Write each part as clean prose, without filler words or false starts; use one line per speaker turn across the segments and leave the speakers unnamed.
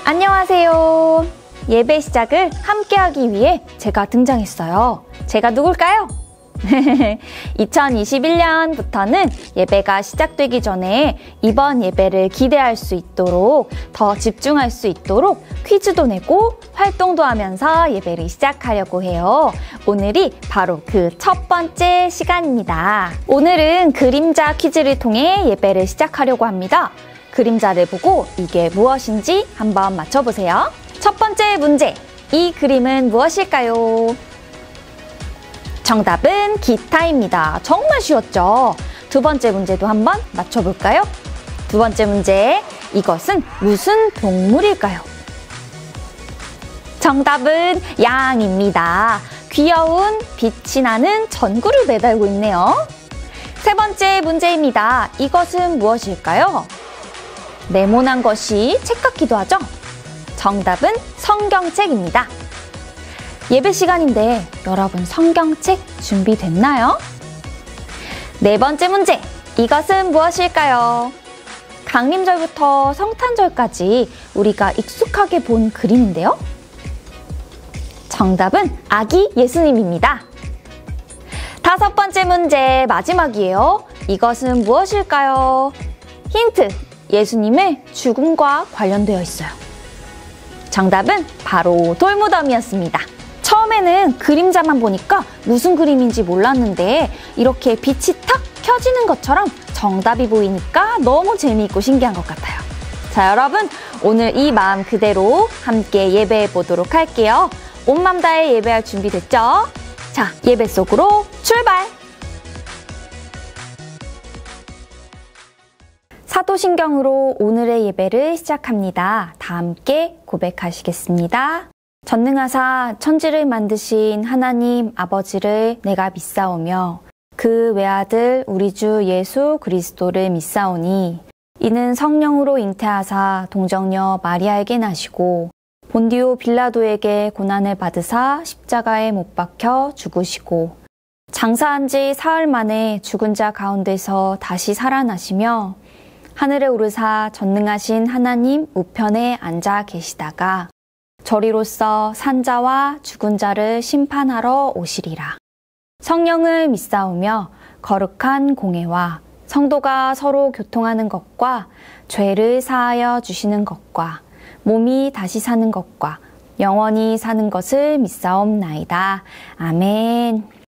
안녕하세요. 예배 시작을 함께하기 위해 제가 등장했어요. 제가 누굴까요? 2021년부터는 예배가 시작되기 전에 이번 예배를 기대할 수 있도록, 더 집중할 수 있도록 퀴즈도 내고 활동도 하면서 예배를 시작하려고 해요. 오늘이 바로 그 첫 번째 시간입니다. 오늘은 그림자 퀴즈를 통해 예배를 시작하려고 합니다. 그림자를 보고 이게 무엇인지 한번 맞춰보세요. 첫 번째 문제, 이 그림은 무엇일까요? 정답은 기타입니다. 정말 쉬웠죠? 두 번째 문제도 한번 맞춰볼까요? 두 번째 문제, 이것은 무슨 동물일까요? 정답은 양입니다. 귀여운 빛이 나는 전구를 매달고 있네요. 세 번째 문제입니다. 이것은 무엇일까요? 네모난 것이 책 같기도 하죠? 정답은 성경책입니다. 예배 시간인데 여러분 성경책 준비됐나요? 네 번째 문제, 이것은 무엇일까요? 강림절부터 성탄절까지 우리가 익숙하게 본 그림인데요. 정답은 아기 예수님입니다. 다섯 번째 문제, 마지막이에요. 이것은 무엇일까요? 힌트, 예수님의 죽음과 관련되어 있어요. 정답은 바로 돌무덤이었습니다. 처음에는 그림자만 보니까 무슨 그림인지 몰랐는데 이렇게 빛이 탁 켜지는 것처럼 정답이 보이니까 너무 재미있고 신기한 것 같아요. 자, 여러분, 오늘 이 마음 그대로 함께 예배해 보도록 할게요. 온 맘 다해 예배할 준비 됐죠? 자, 예배 속으로 출발! 사도신경으로 오늘의 예배를 시작합니다. 다 함께 고백하시겠습니다. 전능하사 천지를 만드신 하나님 아버지를 내가 믿사오며 그 외아들 우리 주 예수 그리스도를 믿사오니 이는 성령으로 잉태하사 동정녀 마리아에게 나시고 본디오 빌라도에게 고난을 받으사 십자가에 못 박혀 죽으시고 장사한 지 사흘 만에 죽은 자 가운데서 다시 살아나시며 하늘에 오르사 전능하신 하나님 우편에 앉아 계시다가 저리로서 산자와 죽은 자를 심판하러 오시리라. 성령을 믿사오며 거룩한 공회와 성도가 서로 교통하는 것과 죄를 사하여 주시는 것과 몸이 다시 사는 것과 영원히 사는 것을 믿사옵나이다. 아멘.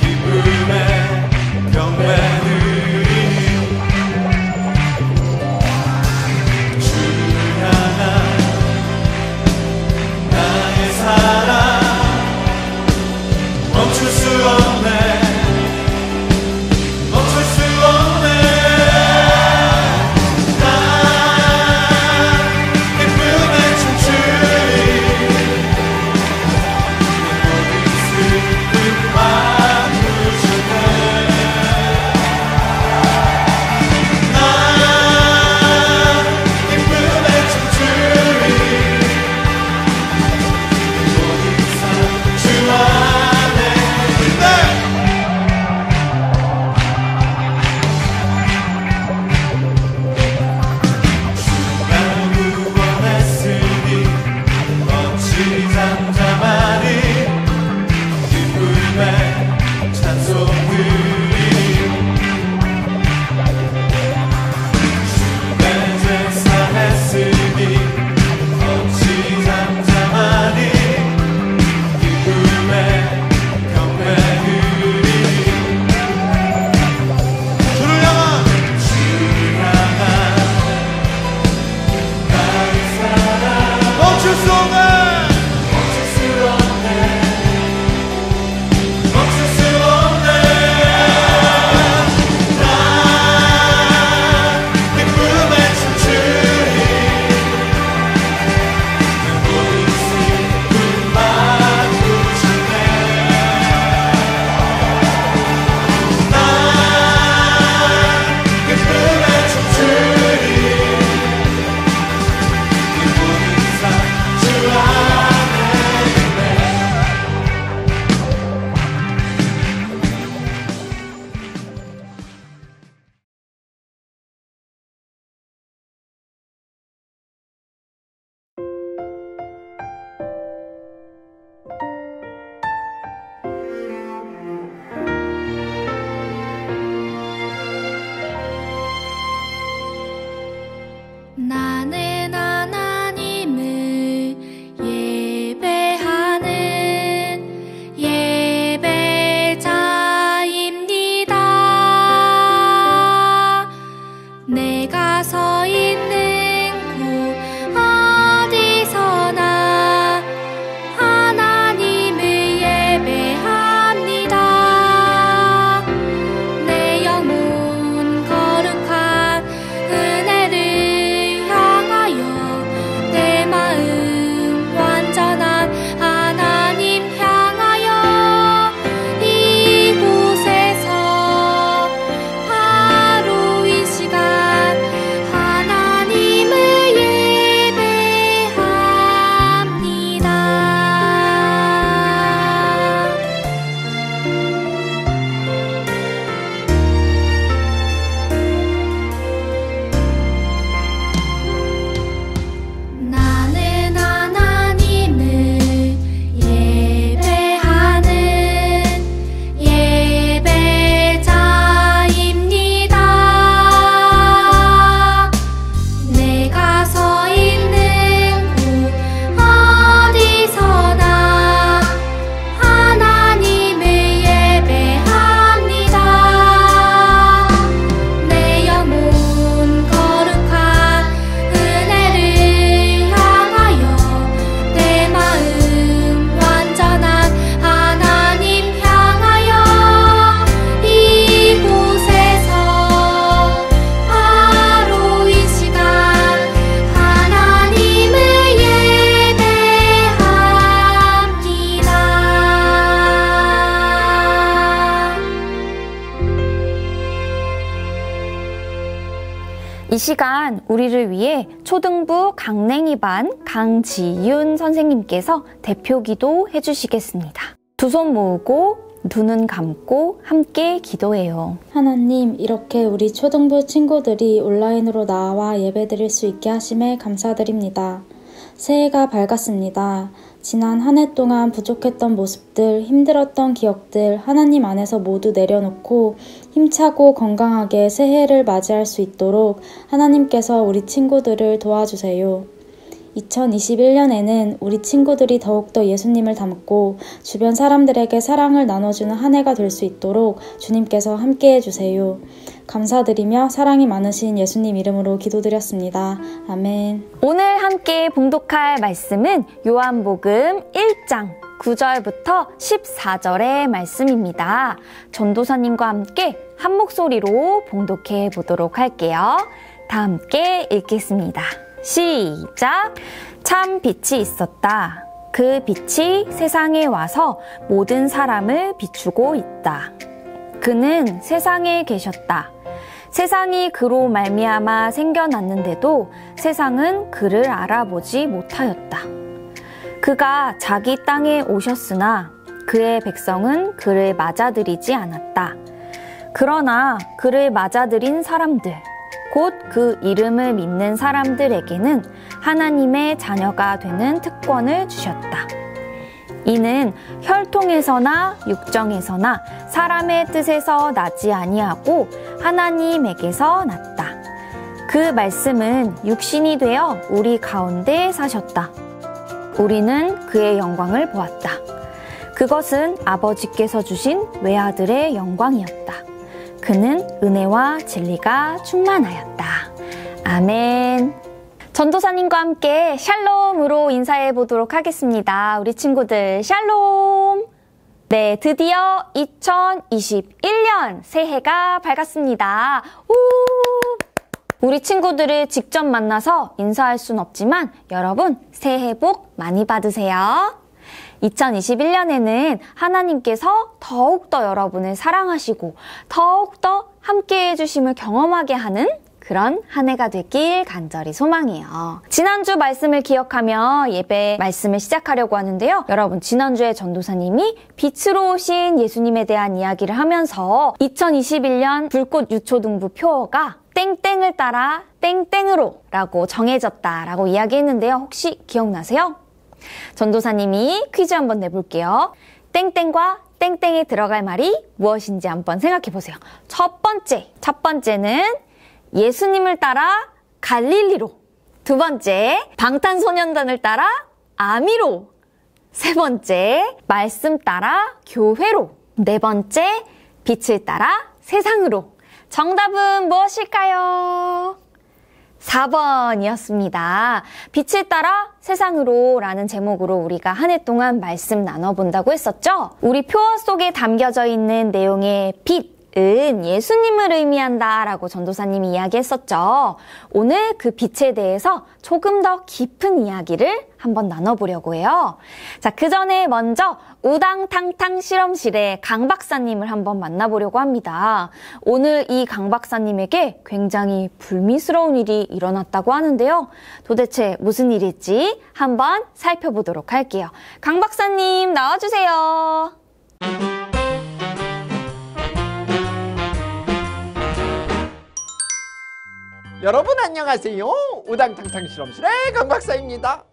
기쁨의 경배를 나는 하나님을 예배하는 예배자입니다. 내가 서 있는 곳 어디서나 하나님을 예배합니다. 내 영혼 거룩한 은혜를 향하여 내 마음 완전한 하나님 향하여 이곳에서 바로 이 시간 하나님을 예배합니다. 나는 하나님을 예배하는 예배자입니다. 내가 서 있는 곳 어디서나 하나님을 예배합니다. 내 영혼 거룩한 은혜를 향하여 내 마음 완전한 하나님 향하여 이곳에서 바로 이 시간 하나님을 예배합니다.
이 시간 우리를 위해 초등부 강냉이 반 강지윤 선생님께서 대표 기도 해주시겠습니다. 두 손 모으고 두 눈 감고 함께 기도해요.
하나님, 이렇게 우리 초등부 친구들이 온라인으로 나와 예배드릴 수 있게 하심에 감사드립니다. 새해가 밝았습니다. 지난 한 해 동안 부족했던 모습들, 힘들었던 기억들 하나님 안에서 모두 내려놓고 힘차고 건강하게 새해를 맞이할 수 있도록 하나님께서 우리 친구들을 도와주세요. 2021년에는 우리 친구들이 더욱더 예수님을 닮고 주변 사람들에게 사랑을 나눠주는 한 해가 될 수 있도록 주님께서 함께해 주세요. 감사드리며 사랑이 많으신 예수님 이름으로 기도드렸습니다. 아멘.
오늘 함께 봉독할 말씀은 요한복음 1장 9절부터 14절의 말씀입니다. 전도사님과 함께 한 목소리로 봉독해 보도록 할게요. 다 함께 읽겠습니다. 시작! 참 빛이 있었다. 그 빛이 세상에 와서 모든 사람을 비추고 있다. 그는 세상에 계셨다. 세상이 그로 말미암아 생겨났는데도 세상은 그를 알아보지 못하였다. 그가 자기 땅에 오셨으나 그의 백성은 그를 맞아들이지 않았다. 그러나 그를 맞아들인 사람들, 곧 그 이름을 믿는 사람들에게는 하나님의 자녀가 되는 특권을 주셨다. 이는 혈통에서나 육정에서나 사람의 뜻에서 나지 아니하고 하나님에게서 났다. 그 말씀은 육신이 되어 우리 가운데 사셨다. 우리는 그의 영광을 보았다. 그것은 아버지께서 주신 외아들의 영광이었다. 그는 은혜와 진리가 충만하였다. 아멘. 전도사님과 함께 샬롬으로 인사해 보도록 하겠습니다. 우리 친구들 샬롬. 네, 드디어 2021년 새해가 밝았습니다. 우! 우리 친구들을 직접 만나서 인사할 순 없지만 여러분 새해 복 많이 받으세요. 2021년에는 하나님께서 더욱더 여러분을 사랑하시고 더욱더 함께 해주심을 경험하게 하는 그런 한 해가 되길 간절히 소망해요. 지난주 말씀을 기억하며 예배 말씀을 시작하려고 하는데요. 여러분, 지난주에 전도사님이 빛으로 오신 예수님에 대한 이야기를 하면서 2021년 불꽃 유초등부 표어가 땡땡을 따라 땡땡으로 라고 정해졌다라고 이야기했는데요. 혹시 기억나세요? 전도사님이 퀴즈 한번 내볼게요. 땡땡과 땡땡에 들어갈 말이 무엇인지 한번 생각해보세요. 첫 번째는 예수님을 따라 갈릴리로 두 번째, 방탄소년단을 따라 아미로. 세 번째, 말씀 따라 교회로. 네 번째, 빛을 따라 세상으로. 정답은 무엇일까요? 4번이었습니다. 빛을 따라 세상으로 라는 제목으로 우리가 한 해 동안 말씀 나눠본다고 했었죠? 우리 표어 속에 담겨져 있는 내용의 빛은 예수님을 의미한다 라고 전도사님이 이야기했었죠. 오늘 그 빛에 대해서 조금 더 깊은 이야기를 한번 나눠보려고 해요. 자, 그 전에 먼저 우당탕탕 실험실의 강 박사님을 한번 만나보려고 합니다. 오늘 이 강 박사님에게 굉장히 불미스러운 일이 일어났다고 하는데요. 도대체 무슨 일일지 한번 살펴보도록 할게요. 강 박사님 나와주세요.
여러분 안녕하세요. 우당탕탕 실험실의 강 박사입니다.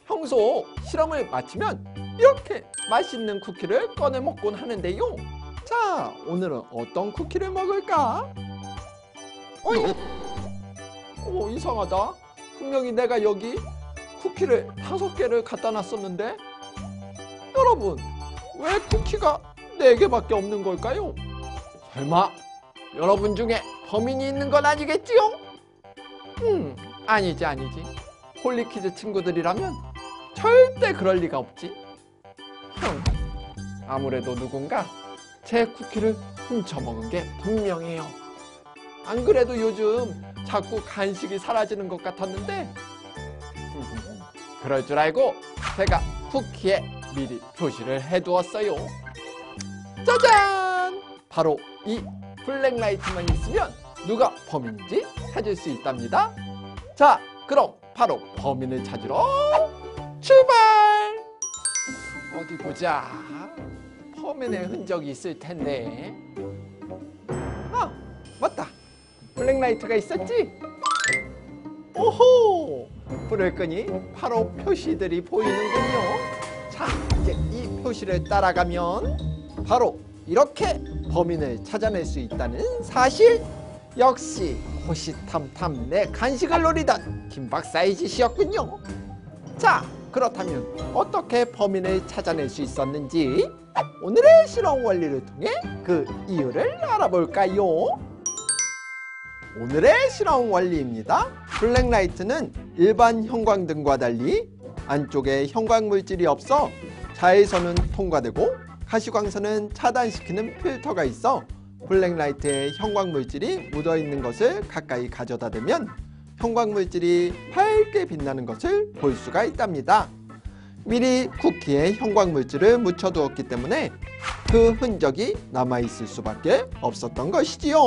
평소 실험을 마치면 이렇게 맛있는 쿠키를 꺼내 먹곤 하는데요. 자, 오늘은 어떤 쿠키를 먹을까? 어이? 이상하다. 분명히 내가 여기 쿠키를 5개를 갖다 놨었는데 여러분, 왜 쿠키가 4개밖에 없는 걸까요? 설마 여러분 중에 범인이 있는 건 아니겠지요? 아니지. 홀리키즈 친구들이라면 절대 그럴 리가 없지. 아무래도 누군가 제 쿠키를 훔쳐먹은 게 분명해요. 안 그래도 요즘 자꾸 간식이 사라지는 것 같았는데 그럴 줄 알고 제가 쿠키에 미리 표시를 해두었어요. 짜잔! 바로 이 블랙라이트만 있으면 누가 범인인지 찾을 수 있답니다. 자, 그럼 바로 범인을 찾으러 출발! 어디 보자. 범인의 흔적이 있을 텐데. 아, 맞다. 블랙라이트가 있었지? 오호! 불을 끄니 바로 표시들이 보이는군요. 자, 이제 이 표시를 따라가면 바로 이렇게 범인을 찾아낼 수 있다는 사실. 역시 호시탐탐 내 간식을 노리던 김 박사의 짓이었군요. 자, 그렇다면 어떻게 범인을 찾아낼 수 있었는지 오늘의 실험 원리를 통해 그 이유를 알아볼까요? 오늘의 실험 원리입니다. 블랙라이트는 일반 형광등과 달리 안쪽에 형광물질이 없어 자외선은 통과되고 가시광선은 차단시키는 필터가 있어 블랙라이트에 형광물질이 묻어있는 것을 가까이 가져다 대면 형광물질이 밝게 빛나는 것을 볼 수가 있답니다. 미리 쿠키에 형광물질을 묻혀두었기 때문에 그 흔적이 남아있을 수밖에 없었던 것이지요.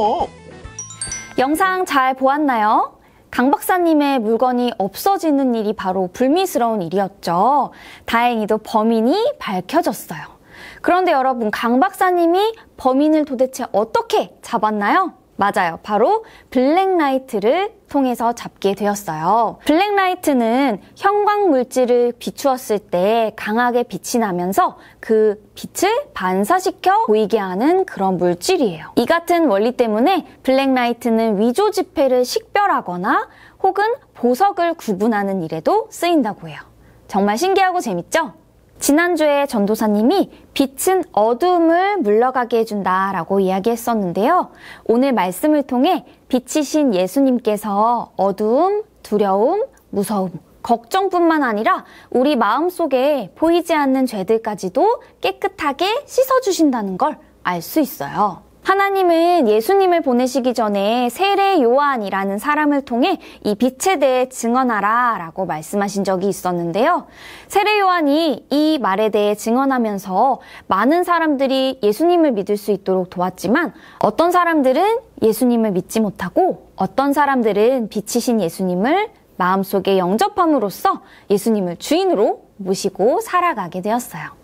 영상 잘 보았나요? 강 박사님의 물건이 없어지는 일이 바로 불미스러운 일이었죠. 다행히도 범인이 밝혀졌어요. 그런데 여러분, 강 박사님이 범인을 도대체 어떻게 잡았나요? 맞아요. 바로 블랙라이트를 통해서 잡게 되었어요. 블랙라이트는 형광물질을 비추었을 때 강하게 빛이 나면서 그 빛을 반사시켜 보이게 하는 그런 물질이에요. 이 같은 원리 때문에 블랙라이트는 위조 지폐를 식별하거나 혹은 보석을 구분하는 일에도 쓰인다고 해요. 정말 신기하고 재밌죠? 지난주에 전도사님이 빛은 어두움을 물러가게 해준다라고 이야기했었는데요. 오늘 말씀을 통해 빛이신 예수님께서 어두움, 두려움, 무서움, 걱정뿐만 아니라 우리 마음속에 보이지 않는 죄들까지도 깨끗하게 씻어주신다는 걸 알 수 있어요. 하나님은 예수님을 보내시기 전에 세례 요한이라는 사람을 통해 이 빛에 대해 증언하라 라고 말씀하신 적이 있었는데요. 세례 요한이 이 말에 대해 증언하면서 많은 사람들이 예수님을 믿을 수 있도록 도왔지만 어떤 사람들은 예수님을 믿지 못하고 어떤 사람들은 빛이신 예수님을 마음속에 영접함으로써 예수님을 주인으로 모시고 살아가게 되었어요.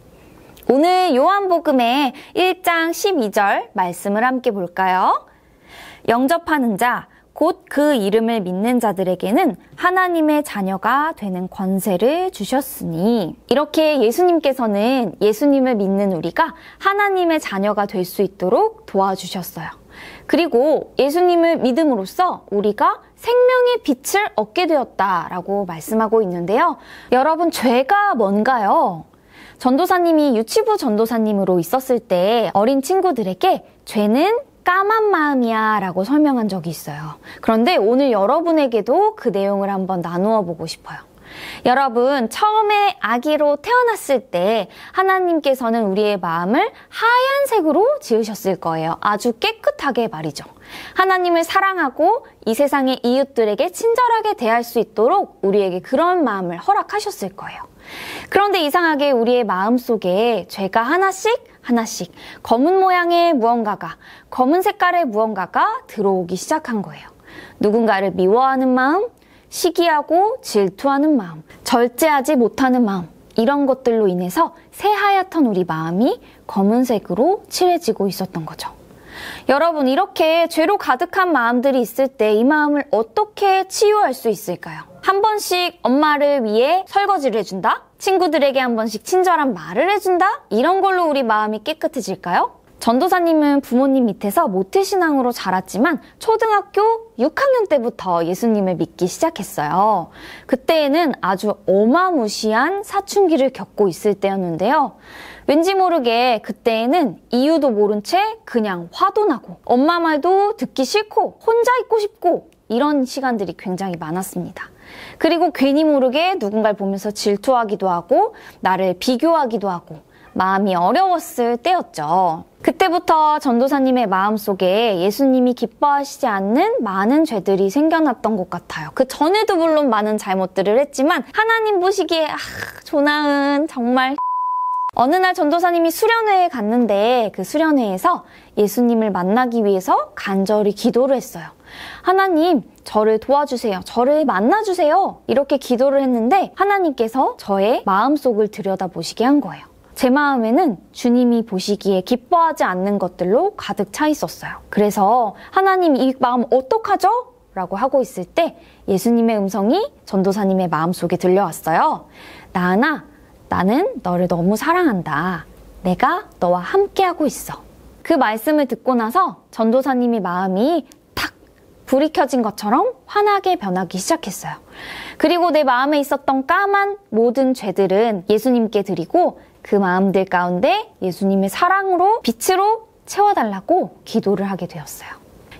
오늘 요한복음의 1장 12절 말씀을 함께 볼까요? 영접하는 자, 곧 그 이름을 믿는 자들에게는 하나님의 자녀가 되는 권세를 주셨으니, 이렇게 예수님께서는 예수님을 믿는 우리가 하나님의 자녀가 될 수 있도록 도와주셨어요. 그리고 예수님을 믿음으로써 우리가 생명의 빛을 얻게 되었다라고 말씀하고 있는데요. 여러분, 죄가 뭔가요? 전도사님이 유치부 전도사님으로 있었을 때 어린 친구들에게 죄는 까만 마음이야 라고 설명한 적이 있어요. 그런데 오늘 여러분에게도 그 내용을 한번 나누어 보고 싶어요. 여러분, 처음에 아기로 태어났을 때 하나님께서는 우리의 마음을 하얀색으로 지으셨을 거예요. 아주 깨끗하게 말이죠. 하나님을 사랑하고 이 세상의 이웃들에게 친절하게 대할 수 있도록 우리에게 그런 마음을 허락하셨을 거예요. 그런데 이상하게 우리의 마음속에 죄가 하나씩 검은 모양의 무언가가, 검은 색깔의 무언가가 들어오기 시작한 거예요. 누군가를 미워하는 마음, 시기하고 질투하는 마음, 절제하지 못하는 마음, 이런 것들로 인해서 새하얗던 우리 마음이 검은색으로 칠해지고 있었던 거죠. 여러분, 이렇게 죄로 가득한 마음들이 있을 때 이 마음을 어떻게 치유할 수 있을까요? 한 번씩 엄마를 위해 설거지를 해준다? 친구들에게 한 번씩 친절한 말을 해준다? 이런 걸로 우리 마음이 깨끗해질까요? 전도사님은 부모님 밑에서 모태신앙으로 자랐지만 초등학교 6학년 때부터 예수님을 믿기 시작했어요. 그때에는 아주 어마무시한 사춘기를 겪고 있을 때였는데요. 왠지 모르게 그때에는 이유도 모른 채 그냥 화도 나고 엄마 말도 듣기 싫고 혼자 있고 싶고 이런 시간들이 굉장히 많았습니다. 그리고 괜히 모르게 누군가를 보면서 질투하기도 하고 나를 비교하기도 하고 마음이 어려웠을 때였죠. 그때부터 전도사님의 마음속에 예수님이 기뻐하시지 않는 많은 죄들이 생겨났던 것 같아요. 그 전에도 물론 많은 잘못들을 했지만 하나님 보시기에 조나은 정말 어느 날 전도사님이 수련회에 갔는데 그 수련회에서 예수님을 만나기 위해서 간절히 기도를 했어요. 하나님, 저를 도와주세요. 저를 만나주세요. 이렇게 기도를 했는데 하나님께서 저의 마음속을 들여다보시게 한 거예요. 제 마음에는 주님이 보시기에 기뻐하지 않는 것들로 가득 차 있었어요. 그래서 하나님, 이 마음 어떡하죠? 라고 하고 있을 때 예수님의 음성이 전도사님의 마음속에 들려왔어요. 나은아, 나는 너를 너무 사랑한다. 내가 너와 함께하고 있어. 그 말씀을 듣고 나서 전도사님의 마음이 탁 불이 켜진 것처럼 환하게 변하기 시작했어요. 그리고 내 마음에 있었던 까만 모든 죄들은 예수님께 드리고 그 마음들 가운데 예수님의 사랑으로, 빛으로 채워달라고 기도를 하게 되었어요.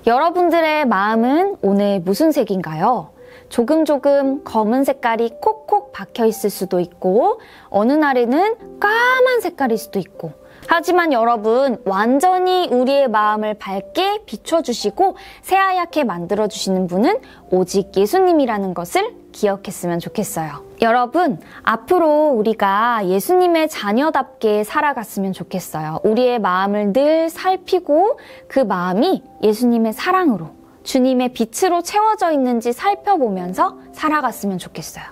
여러분들의 마음은 오늘 무슨 색인가요? 조금 검은 색깔이 콕콕 박혀 있을 수도 있고 어느 날에는 까만 색깔일 수도 있고 하지만 여러분, 완전히 우리의 마음을 밝게 비춰주시고 새하얗게 만들어주시는 분은 오직 예수님이라는 것을 기억했으면 좋겠어요. 여러분, 앞으로 우리가 예수님의 자녀답게 살아갔으면 좋겠어요. 우리의 마음을 늘 살피고 그 마음이 예수님의 사랑으로, 주님의 빛으로 채워져 있는지 살펴보면서 살아갔으면 좋겠어요.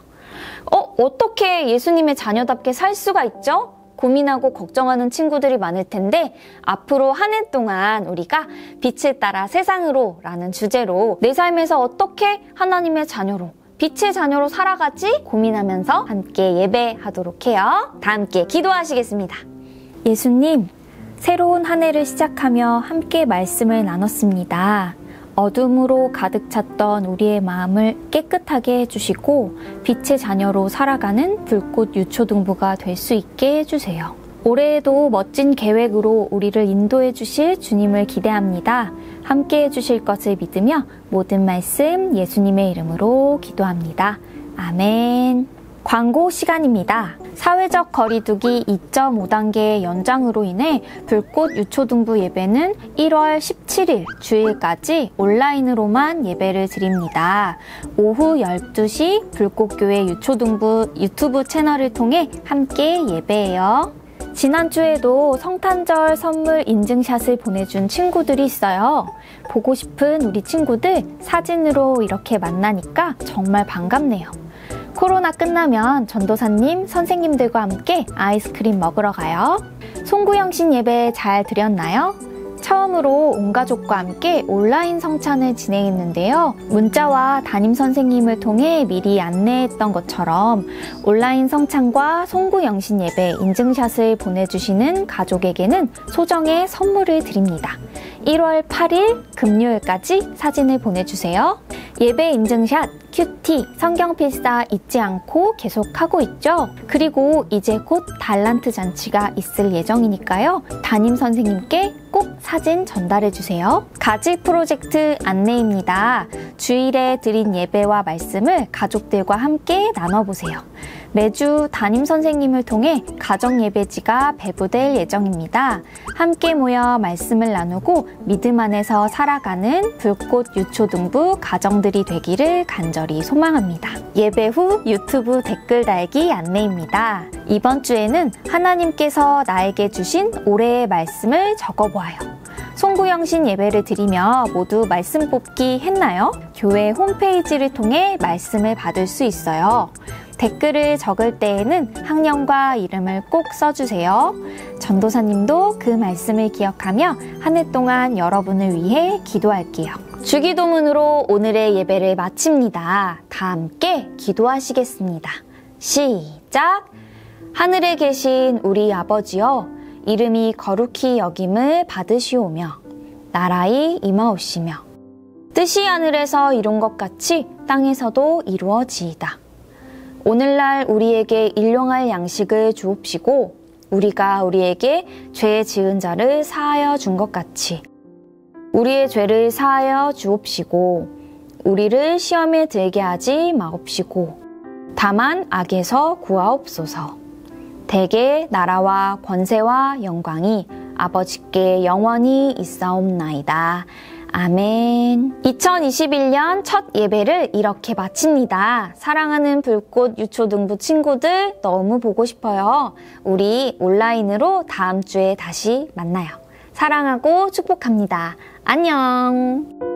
어떻게 예수님의 자녀답게 살 수가 있죠? 고민하고 걱정하는 친구들이 많을 텐데 앞으로 한 해 동안 우리가 빛을 따라 세상으로 라는 주제로 내 삶에서 어떻게 하나님의 자녀로, 빛의 자녀로 살아가지 고민하면서 함께 예배하도록 해요. 다 함께 기도하시겠습니다. 예수님, 새로운 한 해를 시작하며 함께 말씀을 나눴습니다. 어둠으로 가득 찼던 우리의 마음을 깨끗하게 해주시고 빛의 자녀로 살아가는 불꽃 유초등부가 될 수 있게 해주세요. 올해에도 멋진 계획으로 우리를 인도해 주실 주님을 기대합니다. 함께 해주실 것을 믿으며 모든 말씀 예수님의 이름으로 기도합니다. 아멘. 광고 시간입니다. 사회적 거리두기 2.5단계의 연장으로 인해 불꽃 유초등부 예배는 1월 17일 주일까지 온라인으로만 예배를 드립니다. 오후 12시 불꽃교회 유초등부 유튜브 채널을 통해 함께 예배해요. 지난주에도 성탄절 선물 인증샷을 보내준 친구들이 있어요. 보고 싶은 우리 친구들 사진으로 이렇게 만나니까 정말 반갑네요. 코로나 끝나면 전도사님, 선생님들과 함께 아이스크림 먹으러 가요. 송구영신 예배 잘 드렸나요? 처음으로 온 가족과 함께 온라인 성찬을 진행했는데요. 문자와 담임 선생님을 통해 미리 안내했던 것처럼 온라인 성찬과 송구영신 예배 인증샷을 보내주시는 가족에게는 소정의 선물을 드립니다. 1월 8일 금요일까지 사진을 보내주세요. 예배 인증샷, 큐티, 성경 필사 잊지 않고 계속하고 있죠? 그리고 이제 곧 달란트 잔치가 있을 예정이니까요. 담임 선생님께 꼭 사진 전달해주세요. 가지 프로젝트 안내입니다. 주일에 드린 예배와 말씀을 가족들과 함께 나눠보세요. 매주 담임 선생님을 통해 가정 예배지가 배부될 예정입니다. 함께 모여 말씀을 나누고 믿음 안에서 살아가는 불꽃 유초등부 가정들이 되기를 간절히 소망합니다. 예배 후 유튜브 댓글 달기 안내입니다. 이번 주에는 하나님께서 나에게 주신 올해의 말씀을 적어보아요. 송구영신 예배를 드리며 모두 말씀 뽑기 했나요? 교회 홈페이지를 통해 말씀을 받을 수 있어요. 댓글을 적을 때에는 학년과 이름을 꼭 써주세요. 전도사님도 그 말씀을 기억하며 한 해 동안 여러분을 위해 기도할게요. 주기도문으로 오늘의 예배를 마칩니다. 다 함께 기도하시겠습니다. 시작! 하늘에 계신 우리 아버지여, 이름이 거룩히 여김을 받으시오며 나라의 임하옵시며 뜻이 하늘에서 이룬 것 같이 땅에서도 이루어지이다. 오늘날 우리에게 일용할 양식을 주옵시고 우리가 우리에게 죄 지은 자를 사하여 준 것 같이 우리의 죄를 사하여 주옵시고 우리를 시험에 들게 하지 마옵시고 다만 악에서 구하옵소서. 대개 나라와 권세와 영광이 아버지께 영원히 있사옵나이다. 아멘. 2021년 첫 예배를 이렇게 마칩니다. 사랑하는 불꽃 유초등부 친구들 너무 보고 싶어요. 우리 온라인으로 다음 주에 다시 만나요. 사랑하고 축복합니다. 안녕.